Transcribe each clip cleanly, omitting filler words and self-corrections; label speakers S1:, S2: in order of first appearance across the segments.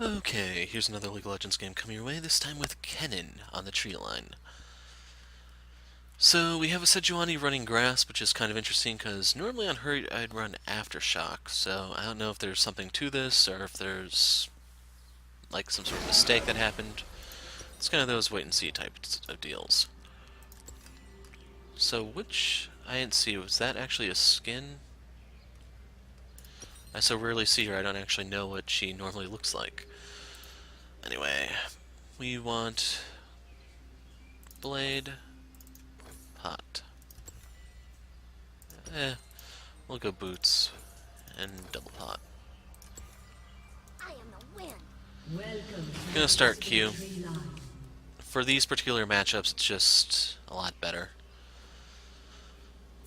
S1: Okay, here's another League of Legends game coming your way, this time with Kennen on the Treeline. So we have a Sejuani running Grasp, which is kind of interesting because normally on her I'd run Aftershock, so I don't know if there's something to this or if there's like some sort of mistake that happened. It's kind of those wait and see types of deals. So I didn't see, was that actually a skin? I so rarely see her I don't actually know what she normally looks like. Anyway, we want Blade, Pot. We'll go Boots and double Pot.
S2: I am the win.
S1: Gonna start Q. For these particular matchups, it's just a lot better.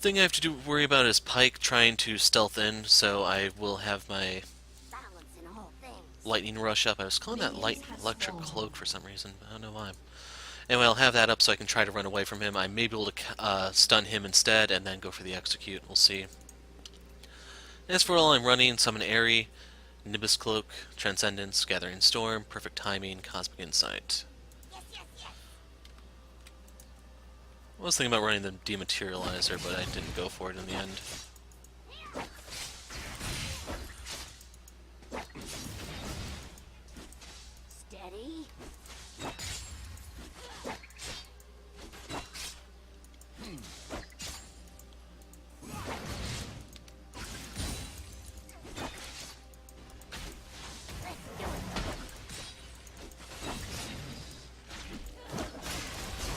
S1: Thing I have to worry about is Pyke trying to stealth in, so I will have my
S2: Balance in all things.
S1: Lightning Rush up. I was calling that Light Electric Cloak for some reason, but I don't know why. Anyway, I'll have that up so I can try to run away from him. I may be able to stun him instead and then go for the execute. We'll see. As for all I'm running, Summon Airy, Nimbus Cloak, Transcendence, Gathering Storm, Perfect Timing, Cosmic Insight. I was thinking about running the Dematerializer, but I didn't go for it in the end.
S2: Steady.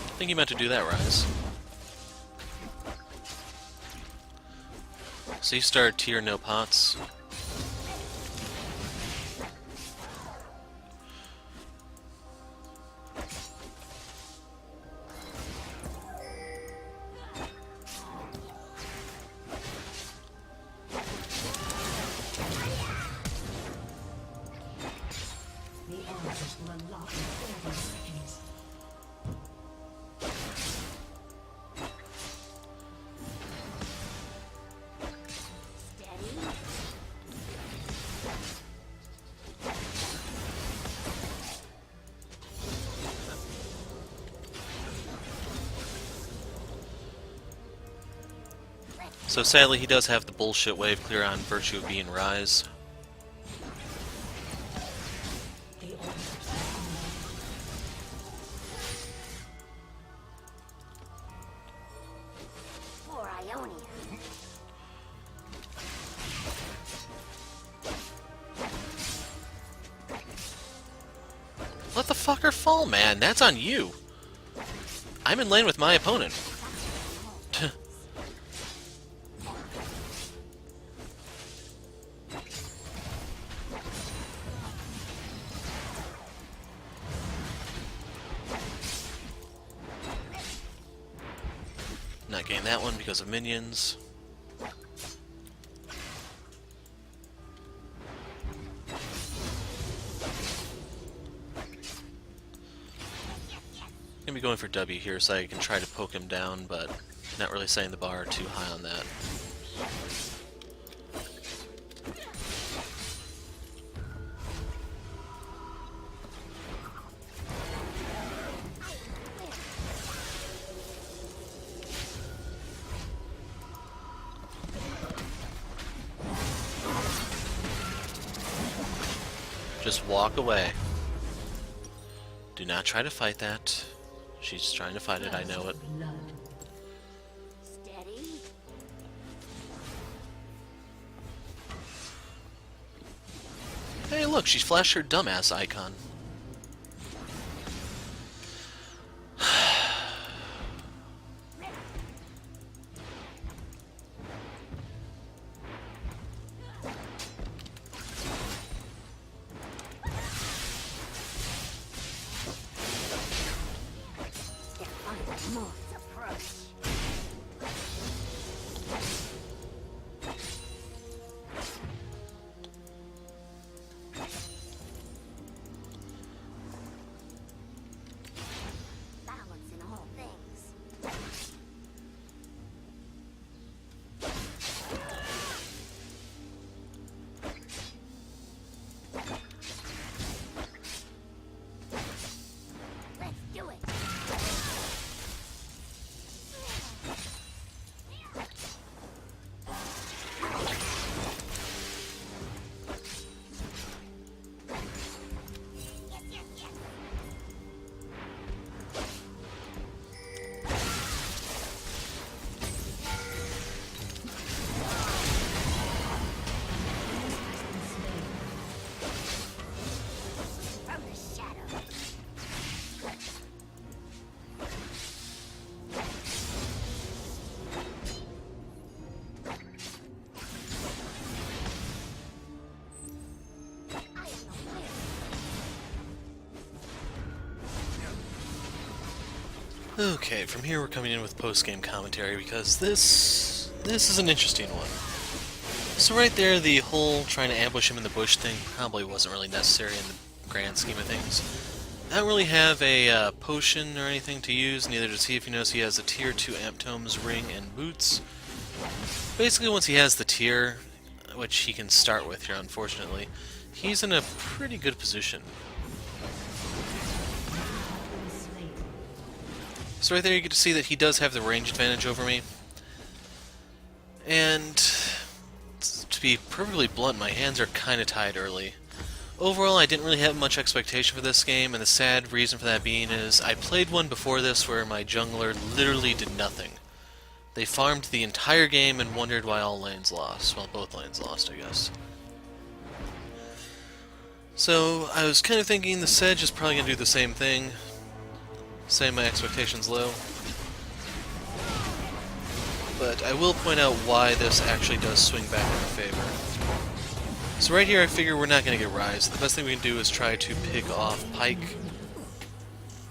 S1: I think you meant to do that, Ryze. So you start tier no pots.
S3: The answers will unlock in 30 seconds.
S2: Steady.
S1: So sadly, he does have the bullshit wave clear on virtue of being Ryze.
S3: The
S2: For Ionia.
S1: Let the fucker fall, man. That's on you. I'm in lane with my opponent. Not getting that one because of minions. Gonna be going for W here so I can try to poke him down, but not really setting the bar too high on that. Just walk away. Do not try to fight that. She's trying to fight it, I know it.
S3: blood.
S2: Steady.
S1: Hey, look, she flashed her dumbass icon.
S2: Define Moth's approach.
S1: Okay, from here we're coming in with post-game commentary because this is an interesting one. So right there, the whole trying to ambush him in the bush thing probably wasn't really necessary in the grand scheme of things. I don't really have a potion or anything to use, neither does he. If you notice, he has a tier 2 Amptome's ring and boots. Basically, once he has the tier, which he can start with here, unfortunately, he's in a pretty good position. So right there you get to see that he does have the range advantage over me. And to be perfectly blunt, my hands are kind of tied early. Overall, I didn't really have much expectation for this game, and the sad reason for that being is I played one before this where my jungler literally did nothing. They farmed the entire game and wondered why all lanes lost. Well, both lanes lost, I guess. So I was kind of thinking the Sej is probably going to do the same thing. Say my expectations low. But I will point out why this actually does swing back in our favor. So right here I figure we're not going to get Ryze. The best thing we can do is try to pick off Pyke.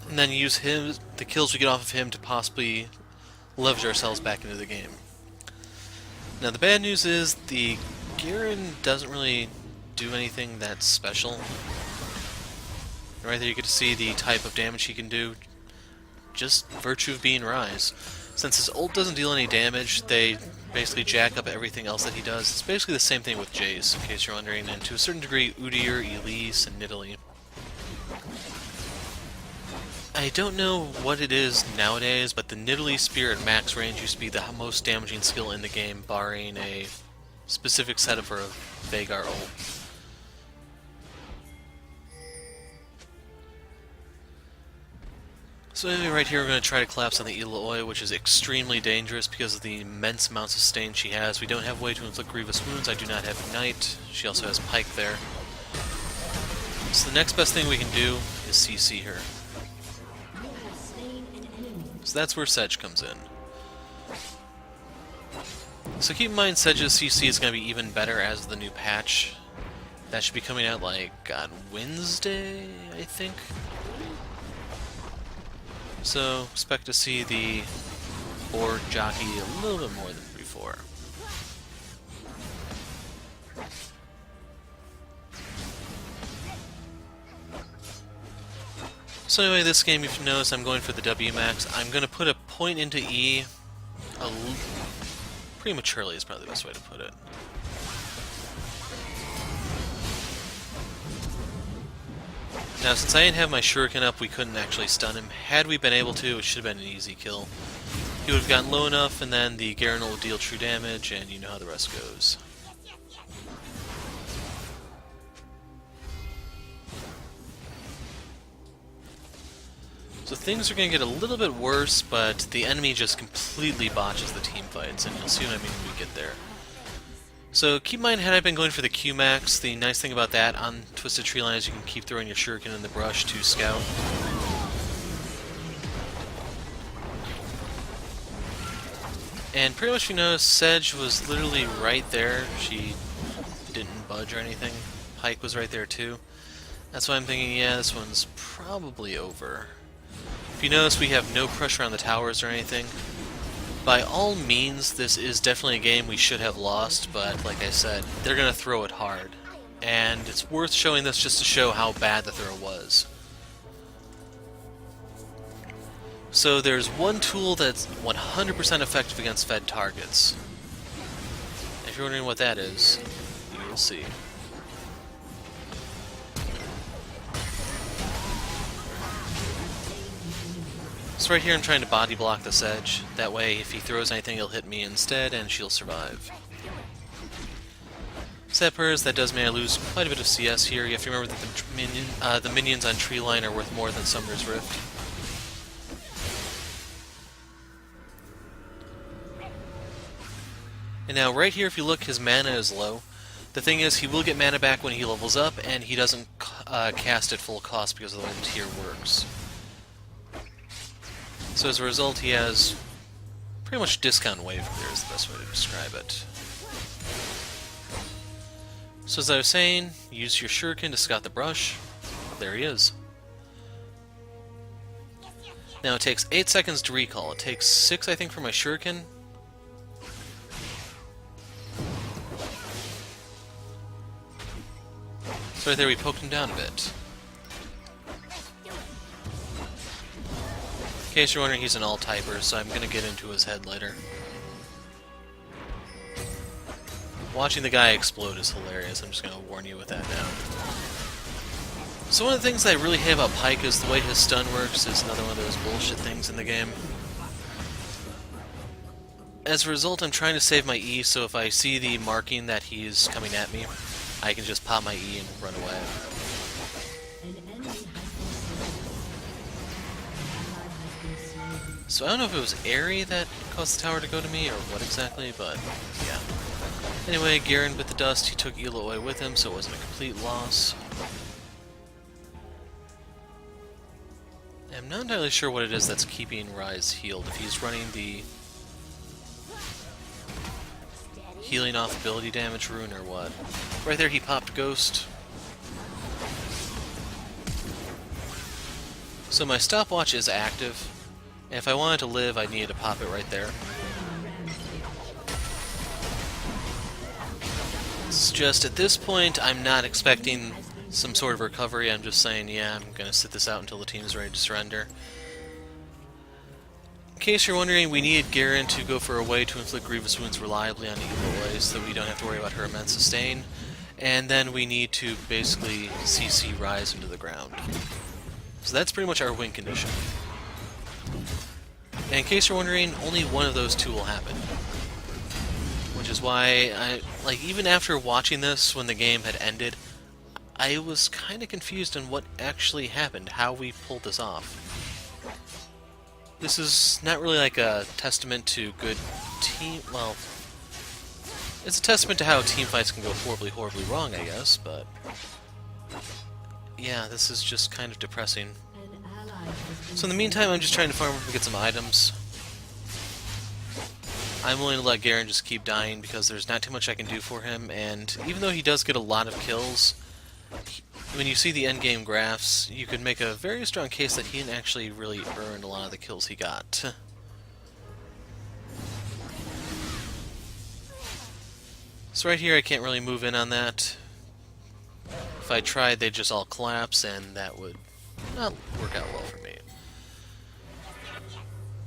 S1: And then use the kills we get off of him to possibly leverage ourselves back into the game. Now the bad news is the Garen doesn't really do anything that's special. Right there you get to see the type of damage he can do. Just virtue of being Ryze. Since his ult doesn't deal any damage, they basically jack up everything else that he does. It's basically the same thing with Jace, in case you're wondering, and to a certain degree, Udyr, Elise, and Nidalee. I don't know what it is nowadays, but the Nidalee Spear at max range used to be the most damaging skill in the game, barring a specific setup for a Veigar ult. So anyway, right here we're going to try to collapse on the Eloy, which is extremely dangerous because of the immense amounts of stain she has. We don't have a way to inflict grievous wounds. I do not have Ignite. She also has Pyke there. So the next best thing we can do is CC her. So that's where Sej comes in. So keep in mind, Sej's CC is going to be even better as the new patch. That should be coming out like on Wednesday, I think. So, expect to see the board jockey a little bit more than before. So anyway, this game, if you notice, I'm going for the W max. I'm going to put a point into E prematurely is probably the best way to put it. Now, since I didn't have my shuriken up, we couldn't actually stun him. Had we been able to, it should have been an easy kill. He would have gotten low enough, and then the Garen will deal true damage, and you know how the rest goes. So things are going to get a little bit worse, but the enemy just completely botches the team fights, and you'll see what I mean when we get there. So keep in mind, had I been going for the Q-Max, the nice thing about that on Twisted Treeline is you can keep throwing your shuriken in the brush to scout. And pretty much, you know, Sej was literally right there. She didn't budge or anything. Pyke was right there too. That's why I'm thinking, yeah, this one's probably over. If you notice, we have no pressure on the towers or anything. By all means, this is definitely a game we should have lost, but like I said, they're going to throw it hard. And it's worth showing this just to show how bad the throw was. So there's one tool that's 100% effective against fed targets. If you're wondering what that is, you will see. So right here I'm trying to body block the Sej. That way if he throws anything he'll hit me instead and she'll survive. Seppers, that does mean I lose quite a bit of CS here. You have to remember that the minions on Treeline are worth more than Summoner's Rift. And now right here if you look, his mana is low. The thing is, he will get mana back when he levels up, and he doesn't cast at full cost because of the way the tier works. So as a result, he has pretty much discount wave clear is the best way to describe it. So as I was saying, use your shuriken to scout the brush. There he is. Now it takes 8 seconds to recall. It takes 6, I think, for my shuriken. So right there we poked him down a bit. In case you're wondering, he's an all-typer, so I'm gonna get into his head later. Watching the guy explode is hilarious, I'm just gonna warn you with that now. So one of the things I really hate about Pyke is the way his stun works is another one of those bullshit things in the game. As a result, I'm trying to save my E, so if I see the marking that he's coming at me, I can just pop my E and run away.
S3: An enemy has been slain.
S1: So I don't know if it was Aerie that caused the tower to go to me, or what exactly, but yeah. Anyway, Garen bit the dust, he took Eloy with him, so it wasn't a complete loss. I'm not entirely sure what it is that's keeping Ryze healed. If he's running the healing off ability damage rune or what. Right there he popped Ghost. So my stopwatch is active, and if I wanted to live I needed to pop it right there. It's just at this point I'm not expecting some sort of recovery. I'm just saying, yeah, I'm gonna sit this out until the team is ready to surrender. In case you're wondering, we needed Garen to go for a way to inflict grievous wounds reliably on Eloy so that we don't have to worry about her immense sustain, and then we need to basically CC Ryze into the ground. So that's pretty much our win condition. And in case you're wondering, only one of those two will happen. Which is why, even after watching this when the game had ended, I was kind of confused on what actually happened, how we pulled this off. This is not really like a testament to good team... well, it's a testament to how team fights can go horribly, horribly wrong, I guess, but... yeah, this is just kind of depressing.
S3: An ally has been
S1: So in the meantime, I'm just trying to farm up and get some items. I'm willing to let Garen just keep dying because there's not too much I can do for him, and even though he does get a lot of kills, when you see the endgame graphs, you could make a very strong case that he didn't actually really earn a lot of the kills he got. So right here I can't really move in on that. If I tried, they'd just all collapse, and that would not work out well for me.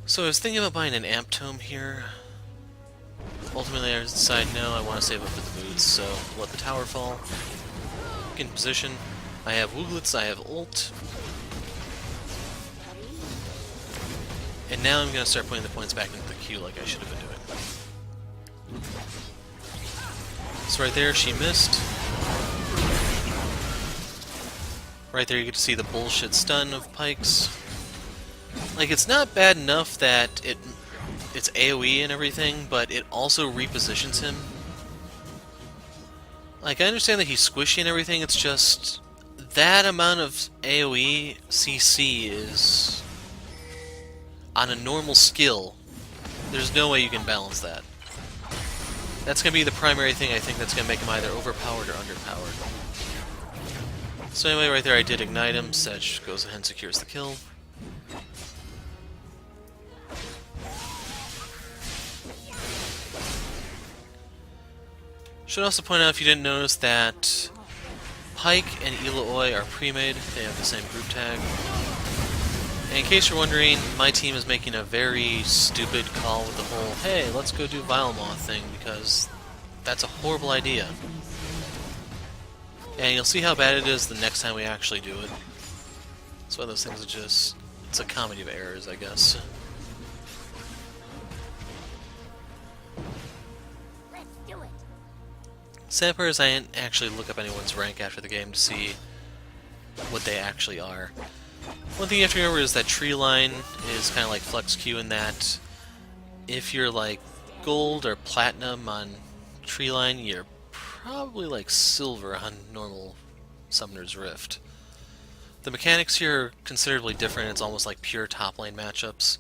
S1: So I was thinking about buying an amp tome here. Ultimately I decided no, I want to save up for the boots, so let the tower fall. Get in position. I have Wooglets, I have ult. And now I'm going to start putting the points back into the queue like I should have been doing. So right there, she missed. Right there you get to see the bullshit stun of Pyke's. Like, it's not bad enough that it's AoE and everything, but it also repositions him. Like, I understand that he's squishy and everything, it's just... that amount of AoE CC is... on a normal skill, there's no way you can balance that. That's going to be the primary thing I think that's going to make him either overpowered or underpowered. So anyway, right there I did ignite him, Sej goes ahead and secures the kill. Should also point out, if you didn't notice, that Pyke and Eloy are pre-made. They have the same group tag. And in case you're wondering, my team is making a very stupid call with the whole, hey, let's go do Vile Moth thing, because that's a horrible idea. And you'll see how bad it is the next time we actually do it. It's one of those things that just... it's a comedy of errors, I guess.
S2: Let's do it.
S1: Sad part is I didn't actually look up anyone's rank after the game to see what they actually are. One thing you have to remember is that Treeline is kind of like Flex Q in that if you're like gold or platinum on Treeline, you're probably like silver on normal Summoner's Rift. The mechanics here are considerably different. It's almost like pure top lane matchups.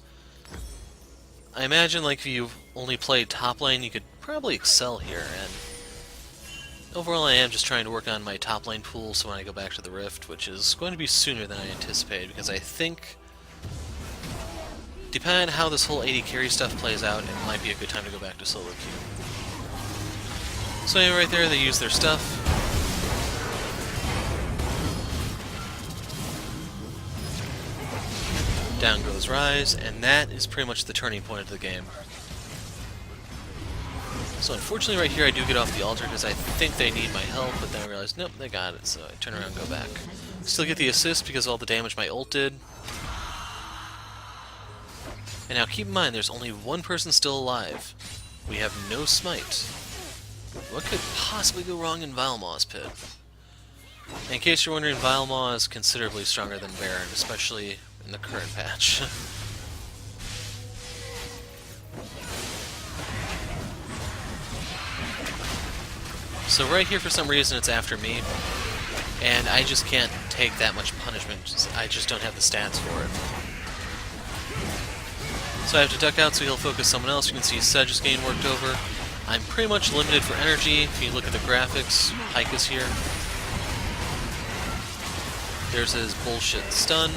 S1: I imagine like if you only played top lane, you could probably excel here, and overall I am just trying to work on my top lane pool so when I go back to the Rift, which is going to be sooner than I anticipated, because I think Depending on how this whole AD carry stuff plays out, it might be a good time to go back to solo queue. So anyway, right there, they use their stuff. Down goes Ryze, and that is pretty much the turning point of the game. So unfortunately right here I do get off the altar because I think they need my help, but then I realize, nope, they got it, so I turn around and go back. Still get the assist because of all the damage my ult did. And now keep in mind, there's only one person still alive. We have no smite. What could possibly go wrong in Vilemaw's pit? In case you're wondering, Vilemaw is considerably stronger than Baron, especially in the current patch. So right here, for some reason, it's after me, and I just can't take that much punishment. I just don't have the stats for it. So I have to duck out so he'll focus someone else. You can see Sej is getting worked over. I'm pretty much limited for energy. If you look at the graphics, Pyke is here. There's his bullshit stun.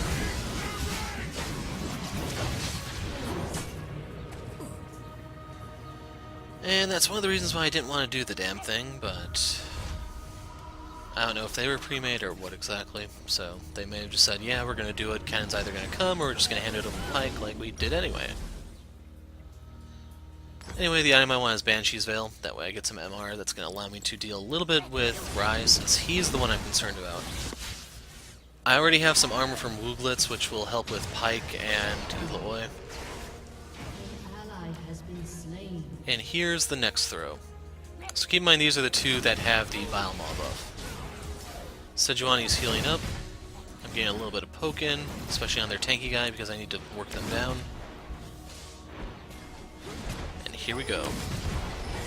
S1: And that's one of the reasons why I didn't want to do the damn thing, but I don't know if they were pre-made or what exactly. So they may have just said, yeah, we're going to do it. Kennen's either going to come or we're just going to hand it over to Pyke like we did anyway. Anyway, the item I want is Banshee's Veil. That way I get some MR that's going to allow me to deal a little bit with Ryze, since he's the one I'm concerned about. I already have some armor from Wooglitz, which will help with Pyke and Ulaoi. And here's the next throw. So keep in mind, these are the two that have the Vilemaw's buff. Sejuani's healing up. I'm getting a little bit of poke in, especially on their tanky guy, because I need to work them down. And here we go.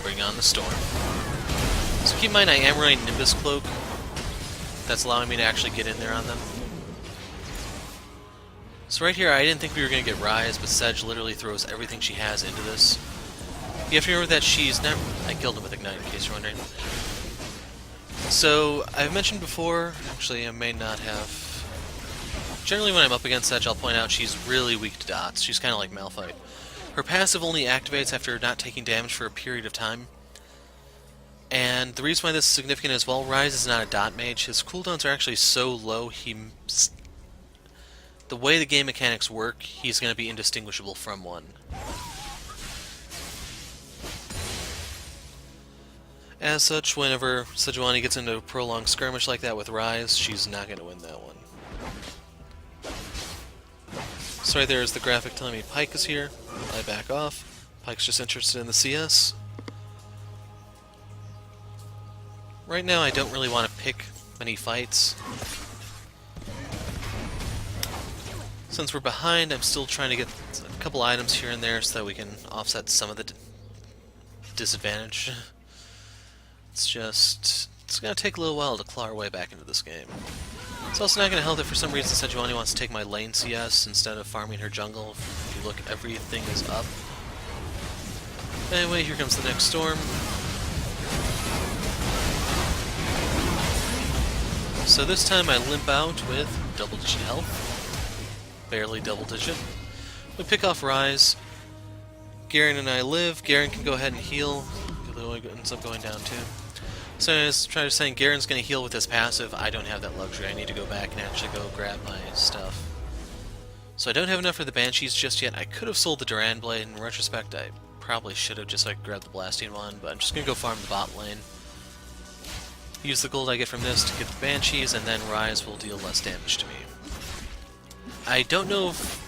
S1: Bring on the storm. So keep in mind, I am running Nimbus Cloak. That's allowing me to actually get in there on them. So right here, I didn't think we were going to get Ryze, but Sej literally throws everything she has into this. You have to remember that she's not... I killed him with Ignite, in case you're wondering. So, I've mentioned before, actually I may not have... Generally when I'm up against Sej, I'll point out she's really weak to dots. She's kind of like Malphite. Her passive only activates after not taking damage for a period of time. And the reason why this is significant as well, Ryze is not a dot mage. His cooldowns are actually so low, the way the game mechanics work, he's going to be indistinguishable from one. As such, whenever Sejuani gets into a prolonged skirmish like that with Ryze, she's not going to win that one. So right there is the graphic telling me Pyke is here. I back off. Pyke's just interested in the CS. Right now I don't really want to pick many fights. Since we're behind, I'm still trying to get a couple items here and there so that we can offset some of the disadvantage. It's going to take a little while to claw our way back into this game. It's also not going to help that for some reason Sejuani wants to take my lane CS instead of farming her jungle. If you look, everything is up. Anyway, here comes the next storm. So this time I limp out with double-digit health. Barely double-digit. We pick off Ryze. Garen and I live. Garen can go ahead and heal. Ulaoi ends up going down too. So I was trying to say Garen's going to heal with his passive. I don't have that luxury. I need to go back and actually go grab my stuff. So I don't have enough for the Banshees just yet. I could have sold the Duran Blade. In retrospect, I probably should have just like grabbed the Blasting one, but I'm just going to go farm the bot lane. Use the gold I get from this to get the Banshees, and then Ryze will deal less damage to me. I don't know if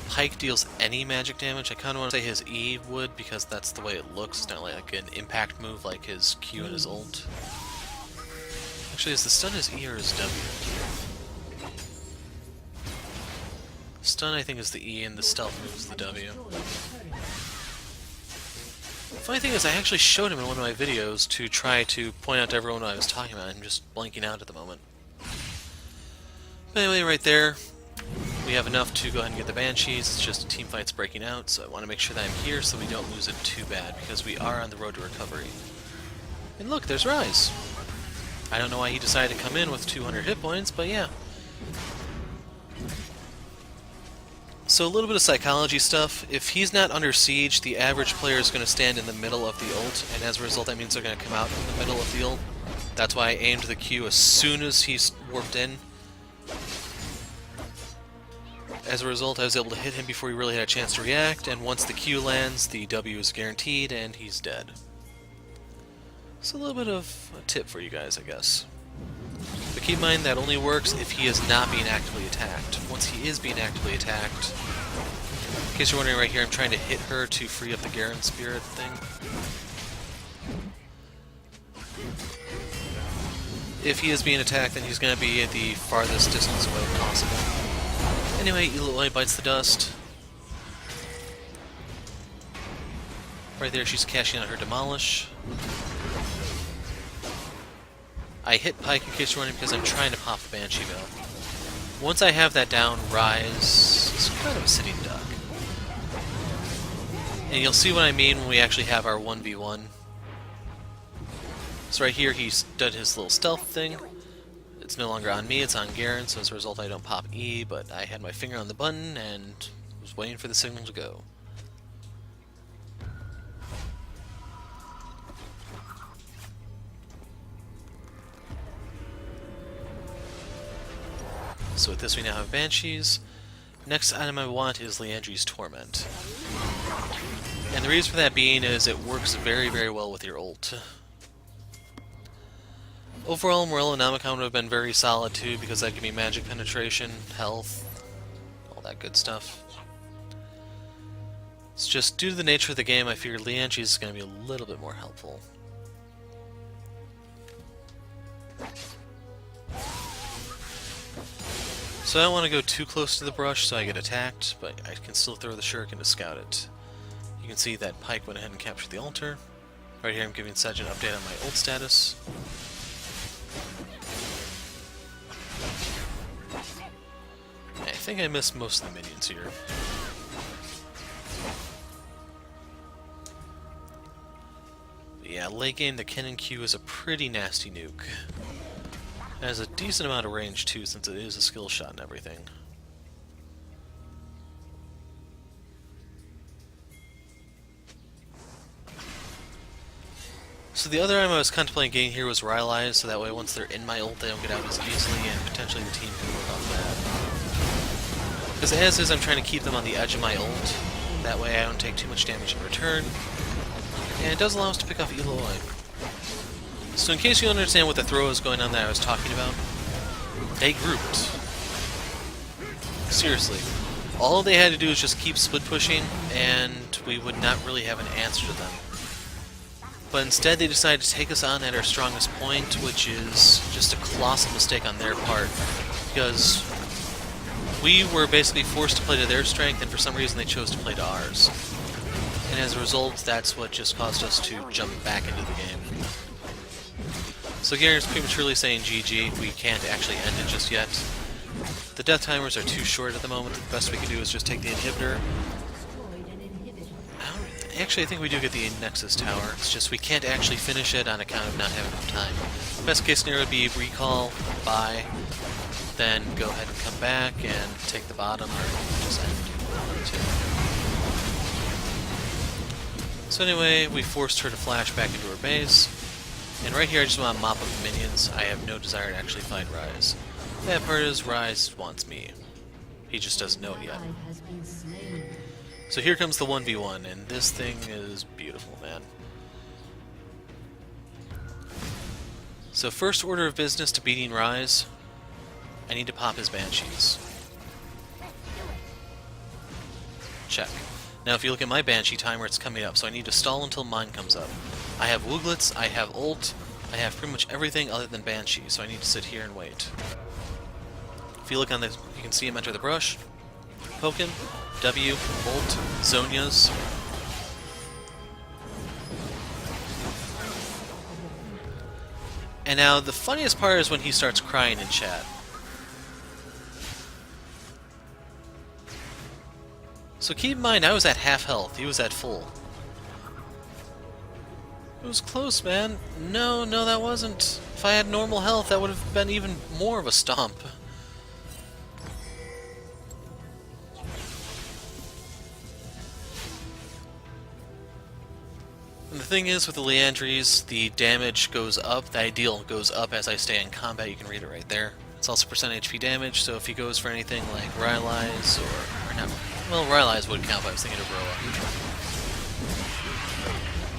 S1: Pyke deals any magic damage. I kind of want to say his E would, because that's the way it looks. It's not like an impact move like his Q and his ult. Actually, is the stun his E or his W? Stun, I think, is the E, and the stealth move is the W. The funny thing is, I actually showed him in one of my videos to try to point out to everyone what I was talking about. I'm just blanking out at the moment. But anyway, right there, we have enough to go ahead and get the Banshees. It's just a team fight's breaking out, so I want to make sure that I'm here so we don't lose it too bad, because we are on the road to recovery. And look, there's Ryze. I don't know why he decided to come in with 200 hit points, but yeah. So a little bit of psychology stuff. If he's not under siege, the average player is going to stand in the middle of the ult, and as a result that means they're going to come out in the middle of the ult. That's why I aimed the Q as soon as he's warped in. As a result, I was able to hit him before he really had a chance to react, and once the Q lands, the W is guaranteed, and he's dead. So a little bit of a tip for you guys, I guess. But keep in mind that only works if he is not being actively attacked. Once he is being actively attacked, in case you're wondering right here, I'm trying to hit her to free up the Garen Spirit thing. If he is being attacked, then he's going to be at the farthest distance away possible. Anyway, Eloy bites the dust. Right there, she's cashing out her Demolish. I hit Pyke in case you're wondering because I'm trying to pop the Banshee Veil. Once I have that down, Ryze is kind of a sitting duck. And you'll see what I mean when we actually have our 1v1. So right here he's done his little stealth thing. It's no longer on me, it's on Garen, so as a result I don't pop E, but I had my finger on the button and was waiting for the signal to go. So with this we now have Banshees. Next item I want is Liandry's Torment. And the reason for that being is it works very, very well with your ult. Overall, Morellonomicon would have been very solid too, because that give me magic penetration, health, all that good stuff. It's just due to the nature of the game, I figured Liandry is going to be a little bit more helpful. So I don't want to go too close to the brush so I get attacked, but I can still throw the shuriken to scout it. You can see that Pyke went ahead and captured the altar. Right here I'm giving Sej an update on my ult status. I think I missed most of the minions here. But yeah, late game the Kennen Q is a pretty nasty nuke. It has a decent amount of range too, since it is a skill shot and everything. So the other item I was contemplating getting here was Ryze, so that way once they're in my ult they don't get out as easily, and potentially the team can work on that. Because as is, I'm trying to keep them on the edge of my ult, that way I don't take too much damage in return, and it does allow us to pick off Eloy. So in case you don't understand what the throw is going on that I was talking about, they grouped. Seriously. All they had to do is just keep split pushing, and we would not really have an answer to them. But instead they decided to take us on at our strongest point, which is just a colossal mistake on their part, because we were basically forced to play to their strength, and for some reason they chose to play to ours. And as a result, that's what just caused us to jump back into the game. So Garen's prematurely saying GG, we can't actually end it just yet. The death timers are too short at the moment, the best we can do is just take the inhibitor. Actually, I think we do get the Nexus Tower, it's just we can't actually finish it on account of not having enough time. Best case scenario would be recall, buy, then go ahead and come back and take the bottom, or just end too. So anyway, we forced her to flash back into her base. And right here I just want to mop up the minions. I have no desire to actually fight Ryze. The bad part is Ryze wants me. He just doesn't know it yet. So here comes the 1v1, and this thing is beautiful, man. So first order of business to beating Ryze, I need to pop his Banshees. Check. Now if you look at my Banshee timer, it's coming up, so I need to stall until mine comes up. I have Wooglets, I have ult, I have pretty much everything other than Banshee, so I need to sit here and wait. If you look on this, you can see him enter the brush, poke him, W, ult, Zonia's. And now the funniest part is when he starts crying in chat. So keep in mind, I was at half health, he was at full. It was close, man. No, that wasn't. If I had normal health, that would have been even more of a stomp. thing is, with the Leandries, the damage goes up, the ideal goes up as I stay in combat. You can read it right there. It's also percent HP damage, so if he goes for anything like Ryze or not, well, Ryze would count, but I was thinking of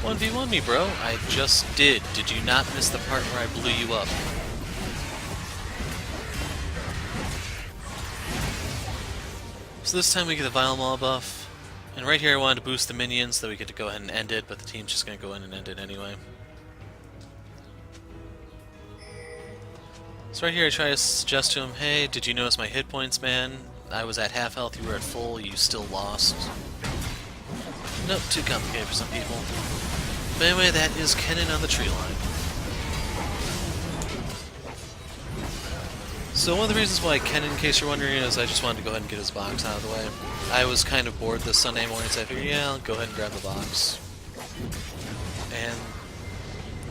S1: Roa. 1v1 me, bro. I just did. Did you not miss the part where I blew you up? So this time we get the Vile Maw buff. And right here I wanted to boost the minions so that we get to go ahead and end it, but the team's just going to go in and end it anyway. So right here I try to suggest to him, hey, did you notice my hit points, man? I was at half health, you were at full, you still lost. Nope, too complicated for some people. But anyway, that is Kennen on the Treeline. So one of the reasons why Kennen, in case you're wondering, is I just wanted to go ahead and get his box out of the way. I was kind of bored this Sunday morning, so I figured, yeah, I'll go ahead and grab the box. And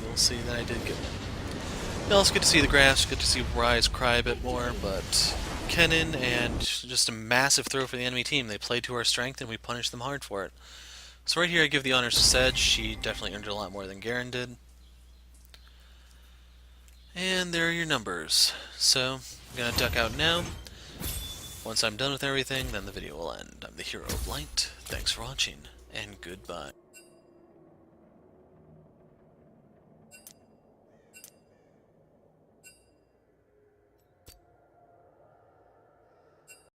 S1: you'll see that I did get one. You also get to see the graphs, get to see Ryze cry a bit more, but Kennen, and just a massive throw for the enemy team. They played to our strength, and we punished them hard for it. So right here I give the honors to Sej. She definitely earned it a lot more than Garen did. And there are your numbers. So, I'm going to duck out now. Once I'm done with everything, then the video will end. I'm the Hero of Light. Thanks for watching, and goodbye.